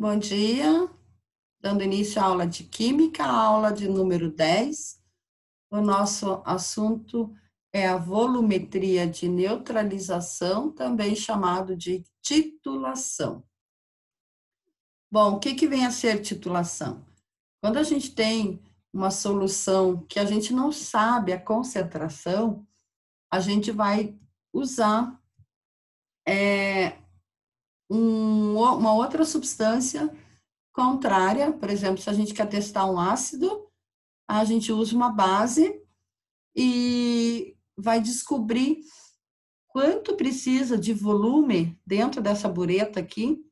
Bom dia, dando início à aula de Química, aula de número 10. O nosso assunto é a volumetria de neutralização, também chamado de titulação. Bom, o que vem a ser titulação? Quando a gente tem uma solução que a gente não sabe a concentração, a gente vai usar uma outra substância contrária. Por exemplo, se a gente quer testar um ácido, a gente usa uma base e vai descobrir quanto precisa de volume dentro dessa bureta aqui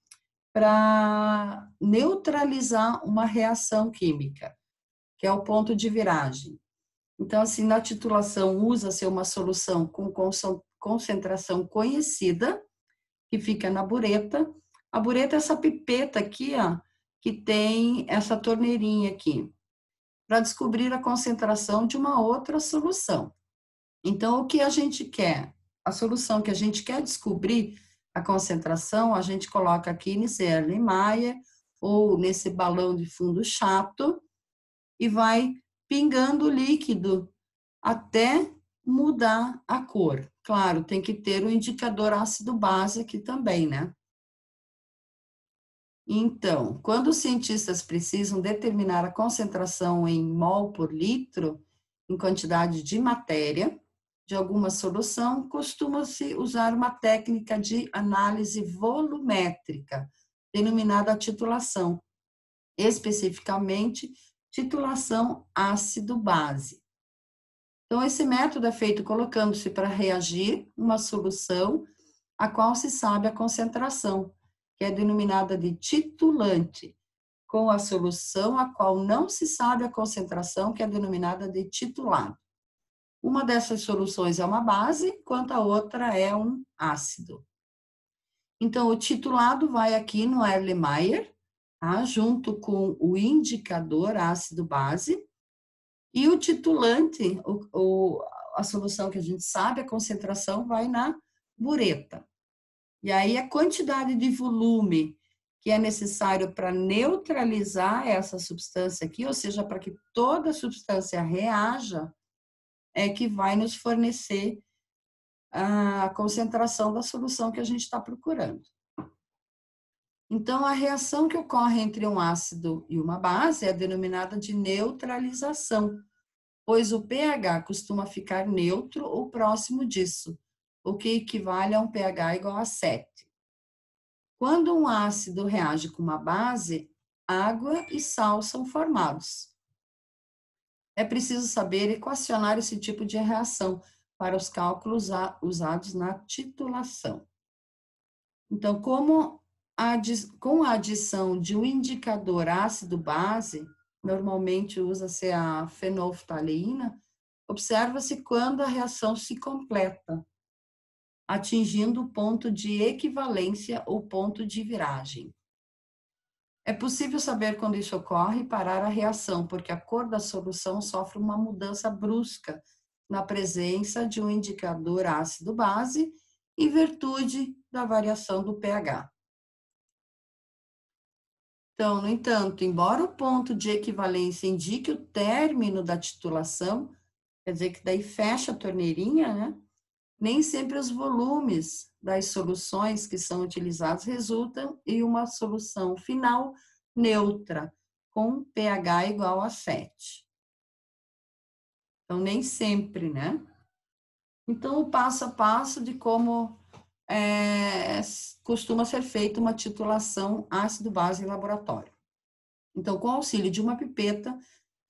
para neutralizar uma reação química, que é o ponto de viragem. Então, assim, na titulação usa-se uma solução com concentração conhecida, que fica na bureta. A bureta é essa pipeta aqui, ó, que tem essa torneirinha aqui, para descobrir a concentração de uma outra solução. Então, o que a gente quer? A solução que a gente quer descobrir a concentração, a gente coloca aqui nesse Erlenmeyer ou nesse balão de fundo chato e vai pingando o líquido até mudar a cor. Claro, tem que ter o indicador ácido-base aqui também, né? Então, quando os cientistas precisam determinar a concentração em mol por litro, em quantidade de matéria, de alguma solução, costuma-se usar uma técnica de análise volumétrica, denominada titulação, especificamente titulação ácido-base. Então, esse método é feito colocando-se para reagir uma solução a qual se sabe a concentração, que é denominada de titulante, com a solução a qual não se sabe a concentração, que é denominada de titulado. Uma dessas soluções é uma base, enquanto a outra é um ácido. Então, o titulado vai aqui no Erlenmeyer, tá? Junto com o indicador ácido-base, e o titulante, a solução que a gente sabe, a concentração, vai na bureta. E aí a quantidade de volume que é necessário para neutralizar essa substância aqui, ou seja, para que toda a substância reaja, é que vai nos fornecer a concentração da solução que a gente está procurando. Então, a reação que ocorre entre um ácido e uma base é denominada de neutralização, pois o pH costuma ficar neutro ou próximo disso, o que equivale a um pH igual a 7. Quando um ácido reage com uma base, água e sal são formados. É preciso saber equacionar esse tipo de reação para os cálculos usados na titulação. Então, com a adição de um indicador ácido-base, normalmente usa-se a fenolftaleína, observa-se quando a reação se completa, atingindo o ponto de equivalência ou ponto de viragem. É possível saber quando isso ocorre e parar a reação, porque a cor da solução sofre uma mudança brusca na presença de um indicador ácido-base em virtude da variação do pH. Então, no entanto, embora o ponto de equivalência indique o término da titulação, quer dizer que daí fecha a torneirinha, né? Nem sempre os volumes das soluções que são utilizadas resultam em uma solução final neutra, com pH igual a 7. Então, nem sempre, né? Então, o passo a passo de como costuma ser feita uma titulação ácido-base em laboratório. Então, com o auxílio de uma pipeta,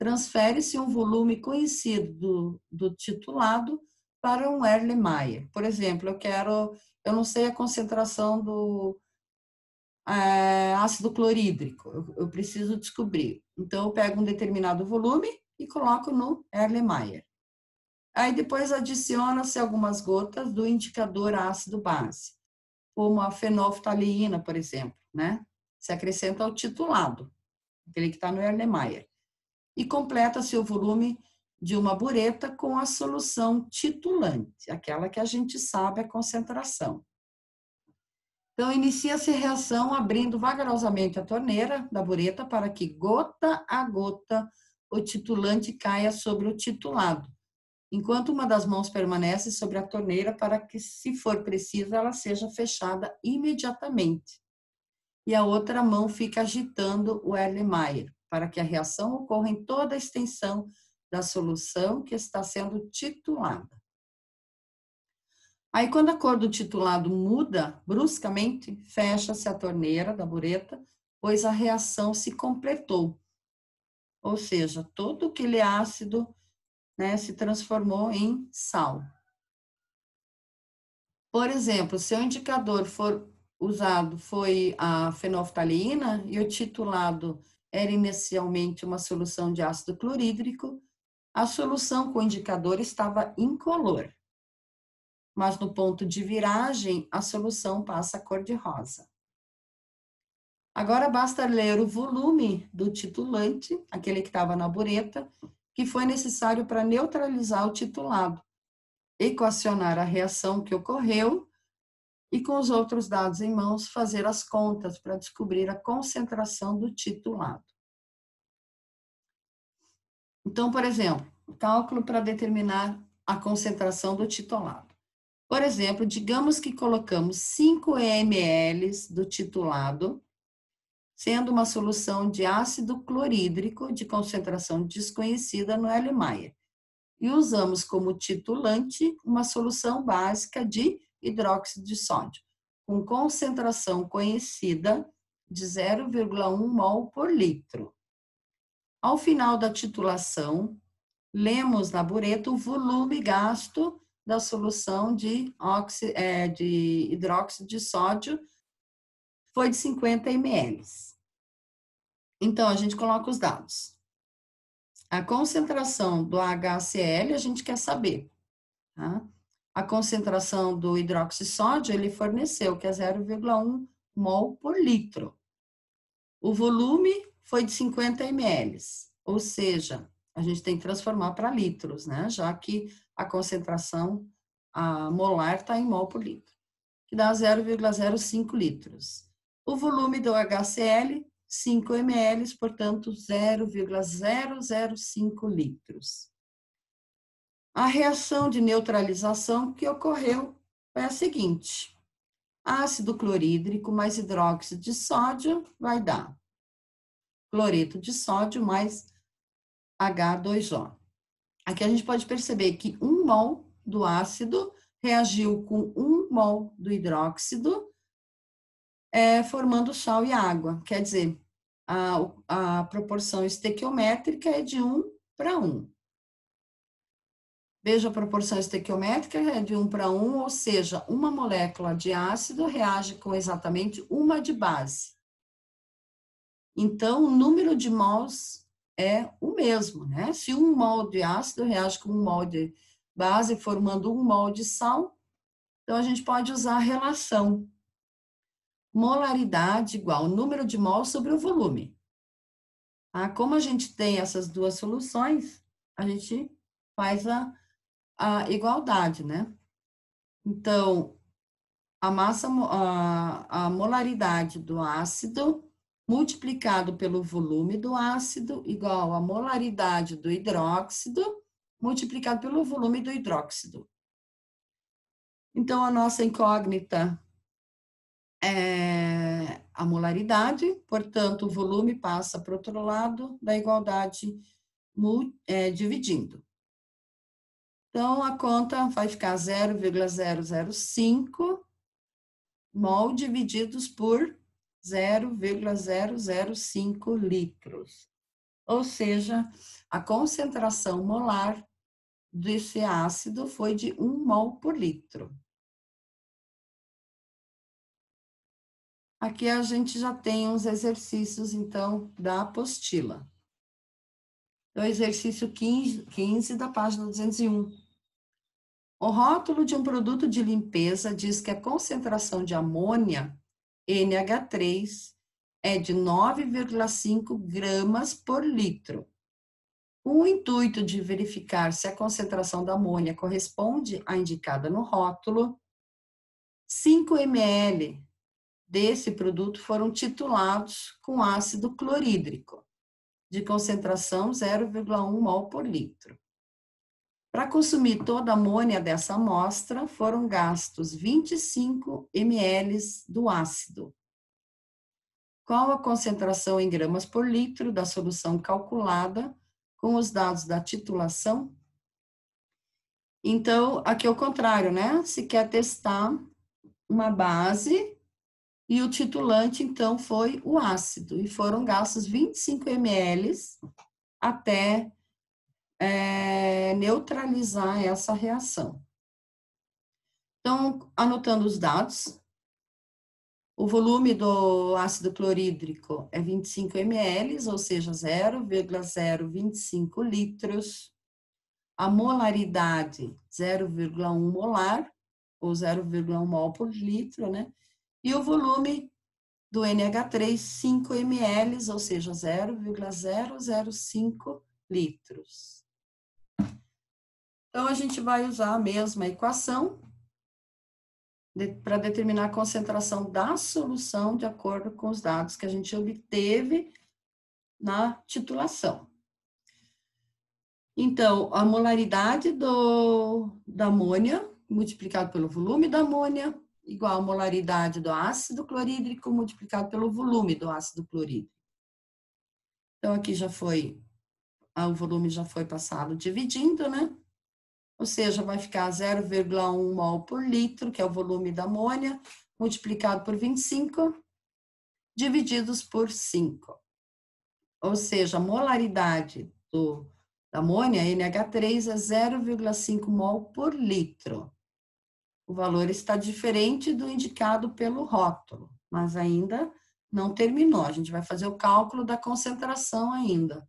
transfere-se um volume conhecido do titulado para um Erlenmeyer. Por exemplo, eu não sei a concentração do ácido clorídrico, eu preciso descobrir. Então, eu pego um determinado volume e coloco no Erlenmeyer. Aí depois adiciona-se algumas gotas do indicador ácido-base, como a fenolftaleína, por exemplo, né? Se acrescenta ao titulado, aquele que está no Erlenmeyer. E completa-se o volume de uma bureta com a solução titulante, aquela que a gente sabe a concentração. Então, inicia-se a reação abrindo vagarosamente a torneira da bureta para que, gota a gota, o titulante caia sobre o titulado, enquanto uma das mãos permanece sobre a torneira para que, se for preciso, ela seja fechada imediatamente. E a outra mão fica agitando o Erlenmeyer, para que a reação ocorra em toda a extensão da solução que está sendo titulada. Aí, quando a cor do titulado muda bruscamente, fecha-se a torneira da bureta, pois a reação se completou. Ou seja, todo aquele ácido, né, se transformou em sal. Por exemplo, se o indicador for usado foi a fenolftaleína e o titulado era inicialmente uma solução de ácido clorídrico, a solução com o indicador estava incolor. Mas no ponto de viragem, a solução passa a cor de rosa. Agora basta ler o volume do titulante, aquele que estava na bureta, que foi necessário para neutralizar o titulado, equacionar a reação que ocorreu e, com os outros dados em mãos, fazer as contas para descobrir a concentração do titulado. Então, por exemplo, cálculo para determinar a concentração do titulado. Por exemplo, digamos que colocamos 5 ml do titulado, sendo uma solução de ácido clorídrico de concentração desconhecida no Erlenmeyer, e usamos como titulante uma solução básica de hidróxido de sódio, com concentração conhecida de 0,1 mol por litro. Ao final da titulação, lemos na bureta o volume gasto da solução de hidróxido de sódio, foi de 50 ml. Então, a gente coloca os dados. A concentração do HCl a gente quer saber, tá? A concentração do hidróxido de sódio ele forneceu, que é 0,1 mol por litro. O volume foi de 50 ml, ou seja, a gente tem que transformar para litros, né? Já que a concentração molar está em mol por litro, que dá 0,05 litros. O volume do HCl, 5 ml, portanto, 0,005 litros. A reação de neutralização que ocorreu foi a seguinte: ácido clorídrico mais hidróxido de sódio vai dar cloreto de sódio mais H2O. Aqui a gente pode perceber que 1 mol do ácido reagiu com 1 mol do hidróxido, formando sal e água. Quer dizer, a proporção estequiométrica é de 1 para 1. Veja, a proporção estequiométrica é de 1 para 1, ou seja, uma molécula de ácido reage com exatamente uma de base. Então, o número de mols é o mesmo, né? Se 1 mol de ácido reage com 1 mol de base, formando 1 mol de sal, então a gente pode usar a relação molaridade igual número de mols sobre o volume. Como a gente tem essas duas soluções, a gente faz a igualdade, né? Então, a molaridade do ácido multiplicado pelo volume do ácido igual a molaridade do hidróxido multiplicado pelo volume do hidróxido. Então, a nossa incógnita é a molaridade, portanto, o volume passa para o outro lado da igualdade dividindo. Então, a conta vai ficar 0,005 mol divididos por 0,005 litros. Ou seja, a concentração molar desse ácido foi de 1 mol por litro. Aqui a gente já tem uns exercícios, então, da apostila. Então, exercício 15 da página 201. O rótulo de um produto de limpeza diz que a concentração de amônia, NH3, é de 9,5 gramas por litro. Com o intuito de verificar se a concentração da amônia corresponde à indicada no rótulo, 5 ml desse produto foram titulados com ácido clorídrico, de concentração 0,1 mol por litro. Para consumir toda a amônia dessa amostra, foram gastos 25 ml do ácido. Qual a concentração em gramas por litro da solução calculada com os dados da titulação? Então, aqui é o contrário, né? Se quer testar uma base e o titulante, então, foi o ácido. E foram gastos 25 ml até neutralizar essa reação. Então, anotando os dados, o volume do ácido clorídrico é 25 ml, ou seja, 0,025 litros. A molaridade, 0,1 molar, ou 0,1 mol por litro, né? E o volume do NH3, 5 ml, ou seja, 0,005 litros. Então, a gente vai usar a mesma equação para determinar a concentração da solução de acordo com os dados que a gente obteve na titulação. Então, a molaridade da amônia multiplicado pelo volume da amônia igual a molaridade do ácido clorídrico multiplicado pelo volume do ácido clorídrico. Então, aqui já foi, o volume já foi passado dividindo, né? Ou seja, vai ficar 0,1 mol por litro, que é o volume da amônia, multiplicado por 25, divididos por 5. Ou seja, a molaridade da amônia, NH3, é 0,5 mol por litro. O valor está diferente do indicado pelo rótulo, mas ainda não terminou. A gente vai fazer o cálculo da concentração ainda,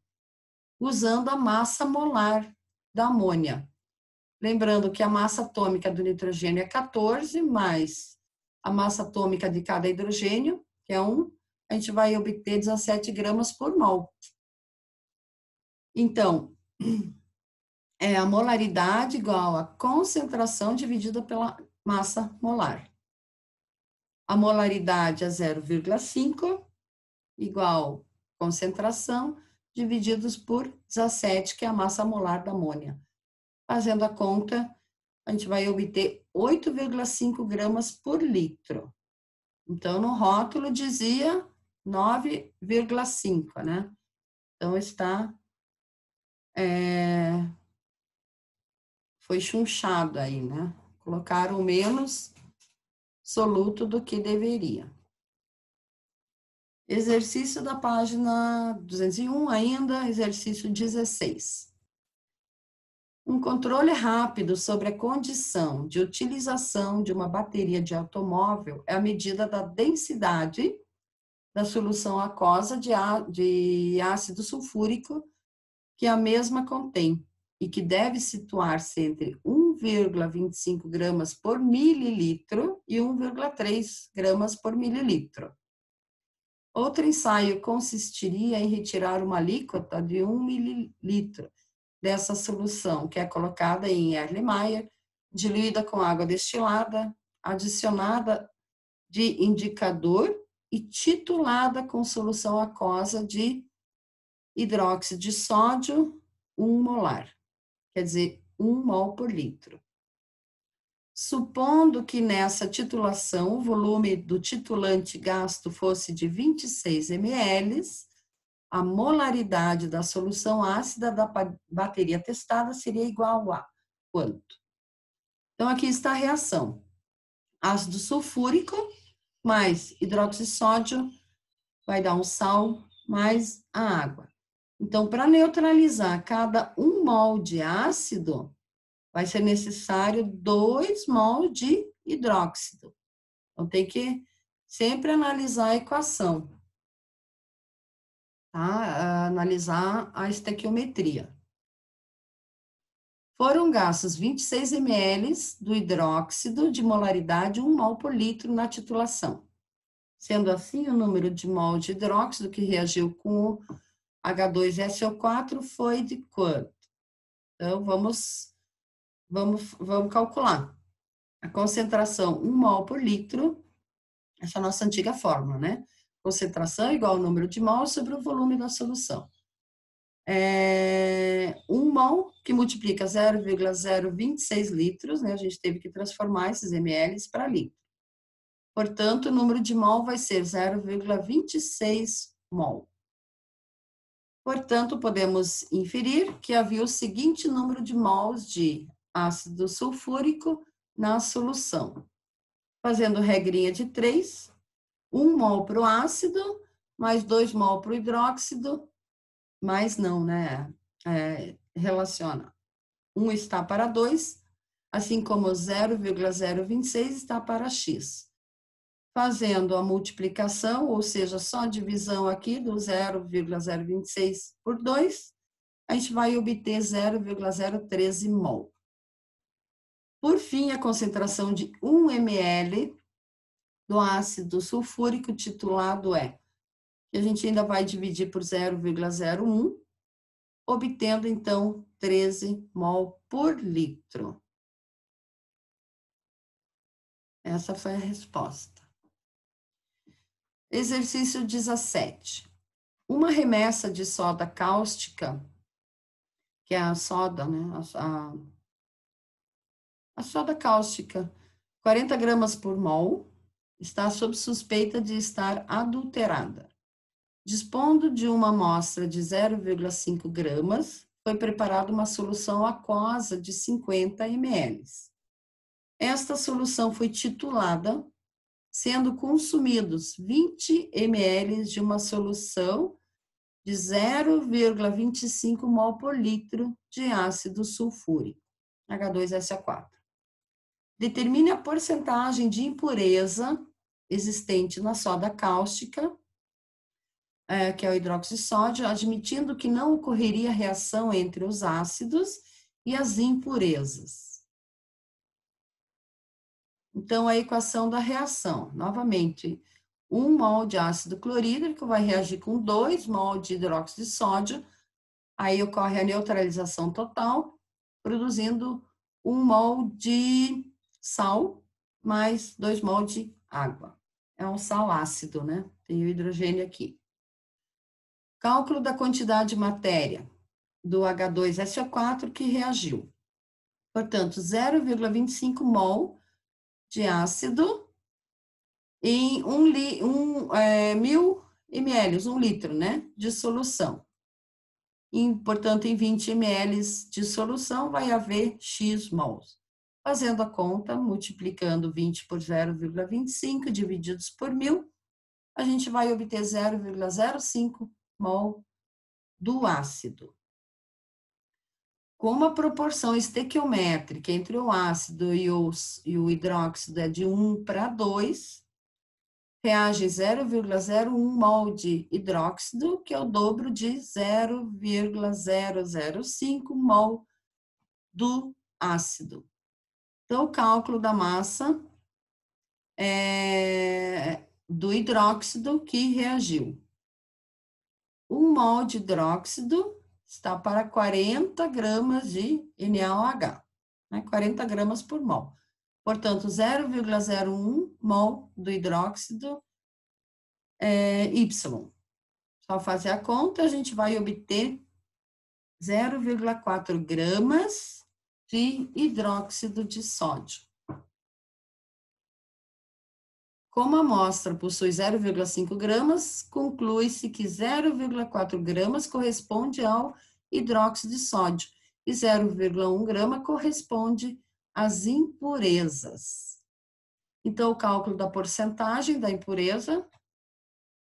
usando a massa molar da amônia. Lembrando que a massa atômica do nitrogênio é 14, mais a massa atômica de cada hidrogênio, que é 1, a gente vai obter 17 gramas por mol. Então, é a molaridade igual a concentração dividida pela massa molar. A molaridade é 0,5, igual concentração, divididos por 17, que é a massa molar da amônia. Fazendo a conta, a gente vai obter 8,5 gramas por litro. Então, no rótulo dizia 9,5, né? Então, foi chunchado aí, né? Colocaram menos soluto do que deveria. Exercício da página 201, ainda, exercício 16. Um controle rápido sobre a condição de utilização de uma bateria de automóvel é a medida da densidade da solução aquosa de ácido sulfúrico que a mesma contém e que deve situar-se entre 1,25 gramas por mililitro e 1,3 gramas por mililitro. Outro ensaio consistiria em retirar uma alíquota de 1 mililitro dessa solução, que é colocada em Erlenmeyer, diluída com água destilada, adicionada de indicador e titulada com solução aquosa de hidróxido de sódio, 1 molar, quer dizer, 1 mol por litro. Supondo que nessa titulação o volume do titulante gasto fosse de 26 ml, a molaridade da solução ácida da bateria testada seria igual a quanto? Então, aqui está a reação. Ácido sulfúrico mais hidróxido de sódio vai dar um sal mais a água. Então, para neutralizar cada 1 mol de ácido, vai ser necessário 2 mol de hidróxido. Então, tem que sempre analisar a equação, tá? Analisar a estequiometria. Foram gastos 26 ml do hidróxido de molaridade 1 mol por litro na titulação. Sendo assim, o número de mol de hidróxido que reagiu com o H2SO4 foi de quanto? Então, vamos calcular. A concentração 1 mol por litro Essa é a nossa antiga fórmula, né? Concentração igual ao número de mols sobre o volume da solução. 1 mol que multiplica 0,026 litros, né? A gente teve que transformar esses ml para litro. Portanto, o número de mol vai ser 0,26 mol. Portanto, podemos inferir que havia o seguinte número de mols de ácido sulfúrico na solução. Fazendo regrinha de 3, 1 mol para o ácido, mais 2 mol para o hidróxido, mas não, né? Relaciona. 1 está para 2, assim como 0,026 está para x. Fazendo a multiplicação, ou seja, só a divisão aqui do 0,026 por 2, a gente vai obter 0,013 mol. Por fim, a concentração de 1 ml do ácido sulfúrico titulado que a gente ainda vai dividir por 0,01, obtendo, então, 13 mol por litro. Essa foi a resposta. Exercício 17. Uma remessa de soda cáustica, que é a soda, né? A soda cáustica, 40 gramas por mol, está sob suspeita de estar adulterada. Dispondo de uma amostra de 0,5 gramas, foi preparada uma solução aquosa de 50 ml. Esta solução foi titulada, sendo consumidos 20 ml de uma solução de 0,25 mol por litro de ácido sulfúrico, H2SO4. Determine a porcentagem de impureza existente na soda cáustica, que é o hidróxido de sódio, admitindo que não ocorreria reação entre os ácidos e as impurezas. Então, a equação da reação, novamente, 1 mol de ácido clorídrico vai reagir com 2 mol de hidróxido de sódio, aí ocorre a neutralização total, produzindo 1 mol de sal mais 2 mol de água. É um sal ácido, né? Tem o hidrogênio aqui. Cálculo da quantidade de matéria do H2SO4 que reagiu. Portanto, 0,25 mol de ácido em 1.000 ml, 1 litro, né, de solução. Portanto, em 20 ml de solução vai haver X mols. Fazendo a conta, multiplicando 20 por 0,25 divididos por 1.000, a gente vai obter 0,05 mol do ácido. Como a proporção estequiométrica entre o ácido e o hidróxido é de 1 para 2, reage 0,01 mol de hidróxido, que é o dobro de 0,005 mol do ácido. Então, o cálculo da massa do hidróxido que reagiu. 1 mol de hidróxido está para 40 gramas de NaOH, né? 40 gramas por mol. Portanto, 0,01 mol do hidróxido Y. Só fazer a conta, a gente vai obter 0,4 gramas de hidróxido de sódio. Como a amostra possui 0,5 gramas, conclui-se que 0,4 gramas corresponde ao hidróxido de sódio e 0,1 grama corresponde às impurezas. Então, o cálculo da porcentagem da impureza,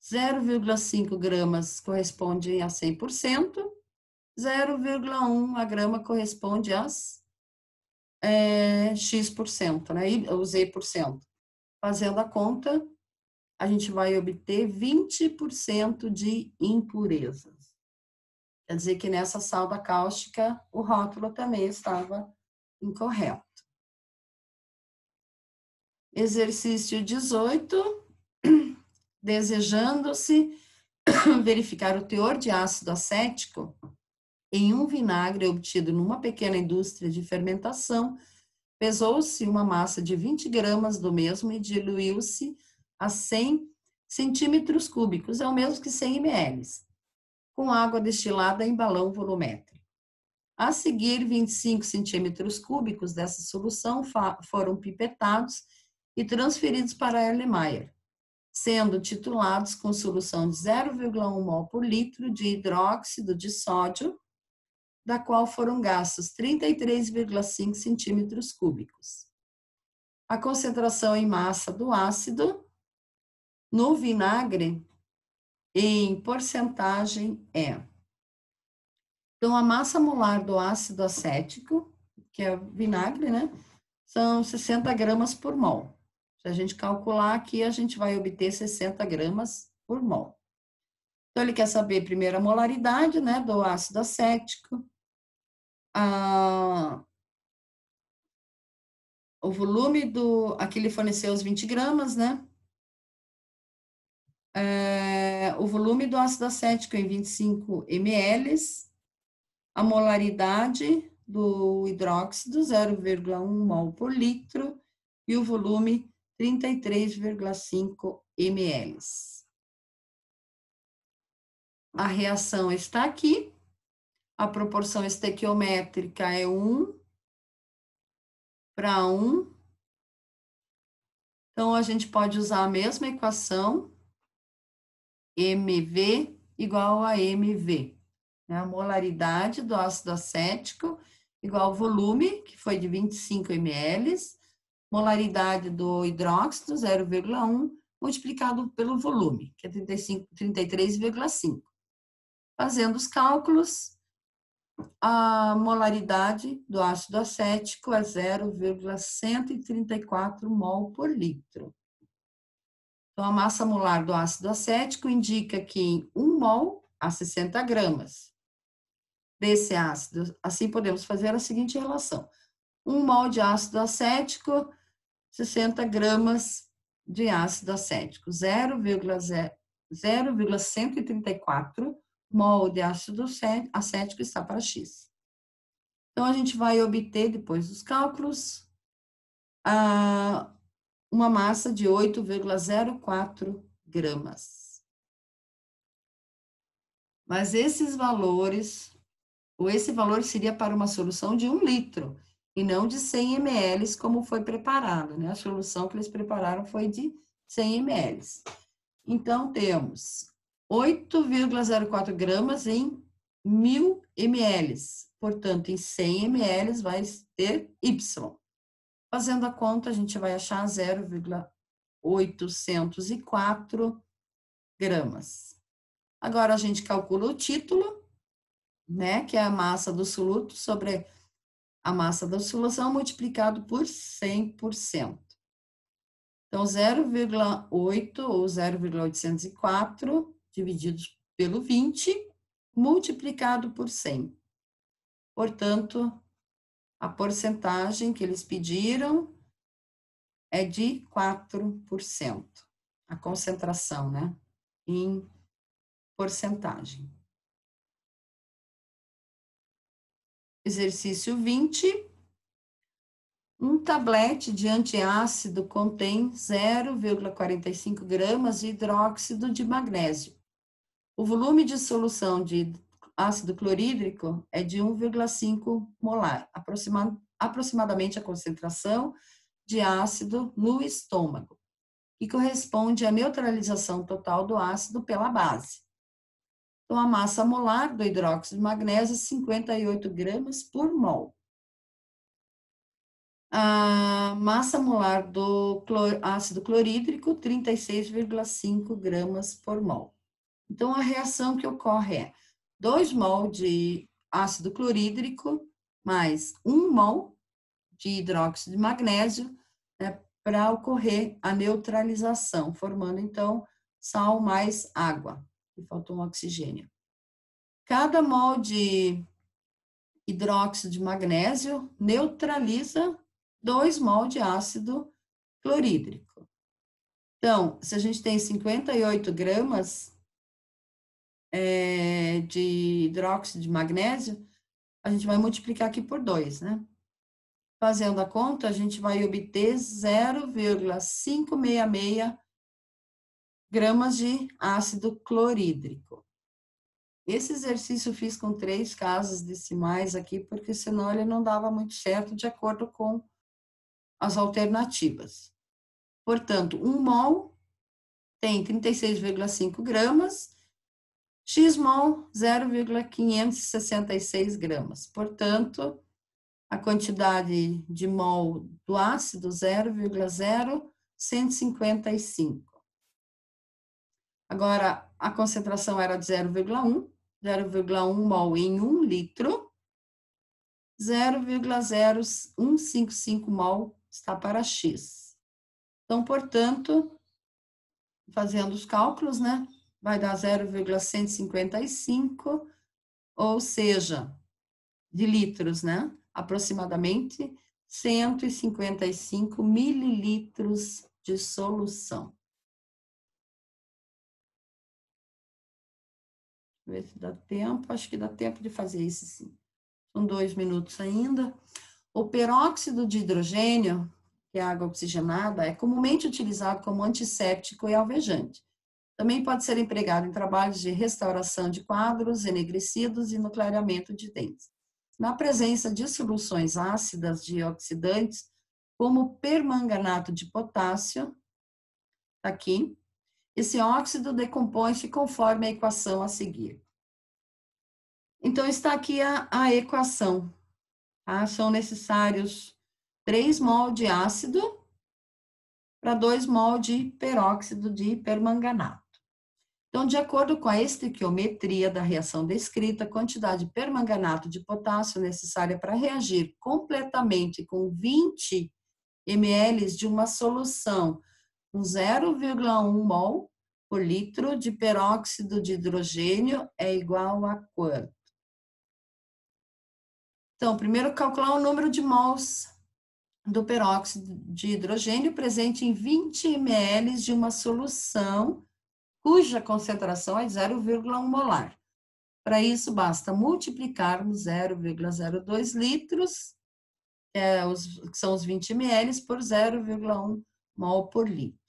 0,5 gramas corresponde a 100%, 0,1 grama corresponde às X%, né? O Z%. Fazendo a conta, a gente vai obter 20% de impurezas. Quer dizer que nessa salda cáustica, o rótulo também estava incorreto. Exercício 18. Desejando-se verificar o teor de ácido acético em um vinagre obtido numa pequena indústria de fermentação, pesou-se uma massa de 20 gramas do mesmo e diluiu-se a 100 centímetros cúbicos, é o mesmo que 100 ml, com água destilada em balão volumétrico. A seguir, 25 centímetros cúbicos dessa solução foram pipetados e transferidos para Erlenmeyer, sendo titulados com solução de 0,1 mol por litro de hidróxido de sódio, da qual foram gastos 33,5 centímetros cúbicos. A concentração em massa do ácido no vinagre em porcentagem é. Então, a massa molar do ácido acético, que é o vinagre, né, são 60 gramas por mol. Se a gente calcular aqui, a gente vai obter 60 gramas por mol. Então, ele quer saber primeiro a molaridade, né, do ácido acético, o volume aqui ele forneceu os 20 gramas, né, o volume do ácido acético em 25 ml, a molaridade do hidróxido, 0,1 mol por litro, e o volume, 33,5 ml. A reação está aqui, a proporção estequiométrica é 1:1. Então, a gente pode usar a mesma equação, MV igual a MV. A molaridade do ácido acético igual ao volume, que foi de 25 ml, molaridade do hidróxido, 0,1, multiplicado pelo volume, que é 33,5. Fazendo os cálculos, a molaridade do ácido acético é 0,134 mol por litro. Então, a massa molar do ácido acético indica que em 1 mol há 60 gramas desse ácido. Assim, podemos fazer a seguinte relação. 1 mol de ácido acético, 60 gramas de ácido acético. 0,134 mol de ácido acético está para X. Então, a gente vai obter, depois dos cálculos, uma massa de 8,04 gramas. Mas esses valores, ou esse valor seria para uma solução de 1 litro, e não de 100 ml, como foi preparado, né? A solução que eles prepararam foi de 100 ml. Então, temos 8,04 gramas em 1.000 ml. Portanto, em 100 ml vai ter Y. Fazendo a conta, a gente vai achar 0,804 gramas. Agora, a gente calcula o título, né, que é a massa do soluto sobre a massa da solução multiplicado por 100%. Então, 0,8 ou 0,804 divididos pelo 20, multiplicado por 100. Portanto, a porcentagem que eles pediram é de 4%. A concentração, né, em porcentagem. Exercício 20. Um tablete de antiácido contém 0,45 gramas de hidróxido de magnésio. O volume de solução de ácido clorídrico é de 1,5 molar, aproximadamente a concentração de ácido no estômago, que corresponde à neutralização total do ácido pela base. Então, a massa molar do hidróxido de magnésio é 58 gramas por mol. A massa molar do ácido clorídrico, 36,5 gramas por mol. Então, a reação que ocorre é 2 mol de ácido clorídrico mais 1 mol de hidróxido de magnésio, né, para ocorrer a neutralização, formando, então, sal mais água, e faltou um oxigênio. Cada mol de hidróxido de magnésio neutraliza 2 mol de ácido clorídrico. Então, se a gente tem 58 gramas de hidróxido de magnésio, a gente vai multiplicar aqui por 2, né? Fazendo a conta, a gente vai obter 0,566 gramas de ácido clorídrico. Esse exercício eu fiz com 3 casas decimais aqui, porque senão ele não dava muito certo de acordo com as alternativas. Portanto, 1 mol tem 36,5 gramas, x-mol 0,566 gramas. Portanto, a quantidade de mol do ácido 0,0155. Agora, a concentração era de 0,1 mol em 1 litro, 0,0155 mol está para X. Então, portanto, fazendo os cálculos, né, vai dar 0,155, ou seja, de litros, né, aproximadamente 155 mililitros de solução. Ver se dá tempo, acho que dá tempo de fazer isso sim. São 2 minutos ainda. O peróxido de hidrogênio, que é água oxigenada, é comumente utilizado como antisséptico e alvejante. Também pode ser empregado em trabalhos de restauração de quadros enegrecidos e no clareamento de dentes. Na presença de soluções ácidas de oxidantes, como permanganato de potássio, aqui, esse óxido decompõe-se conforme a equação a seguir. Então, está aqui a equação. Tá? São necessários 3 mol de ácido para 2 mol de peróxido de permanganato. Então, de acordo com a estequiometria da reação descrita, a quantidade de permanganato de potássio necessária para reagir completamente com 20 ml de uma solução com 0,1 mol por litro de peróxido de hidrogênio é igual a quanto? Então, primeiro calcular o número de mols do peróxido de hidrogênio presente em 20 ml de uma solução cuja concentração é 0,1 molar. Para isso, basta multiplicarmos 0,02 litros, que são os 20 ml, por 0,1 mol por litro.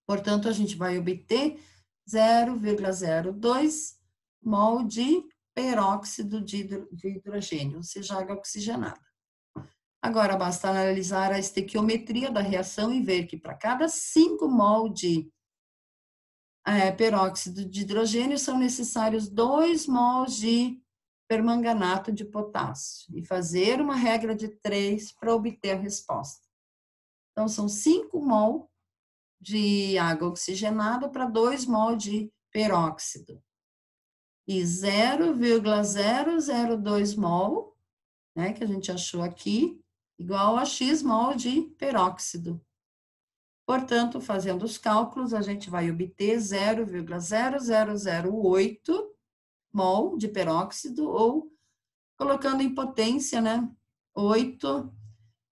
Portanto, a gente vai obter 0,02 mol de peróxido de hidrogênio, ou seja, água oxigenada. Agora, basta analisar a estequiometria da reação e ver que para cada 5 mol de peróxido de hidrogênio são necessários 2 mols de permanganato de potássio e fazer uma regra de 3 para obter a resposta. Então, são 5 mol de água oxigenada para 2 mol de peróxido. E 0,002 mol, né, que a gente achou aqui, igual a X mol de peróxido. Portanto, fazendo os cálculos, a gente vai obter 0,0008 mol de peróxido, ou, colocando em potência, né, 8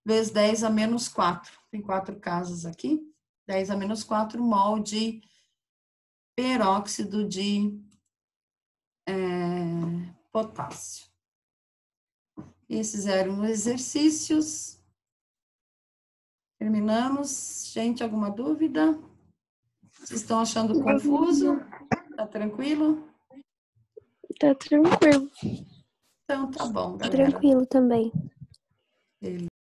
vezes 10 a menos 4. Tem 4 casas aqui. 10 a menos 4 mol de peróxido de potássio. Esses eram os exercícios. Terminamos. Gente, alguma dúvida? Vocês estão achando confuso? Tá tranquilo? Tá tranquilo. Então, tá bom, galera. Tranquilo também. Beleza.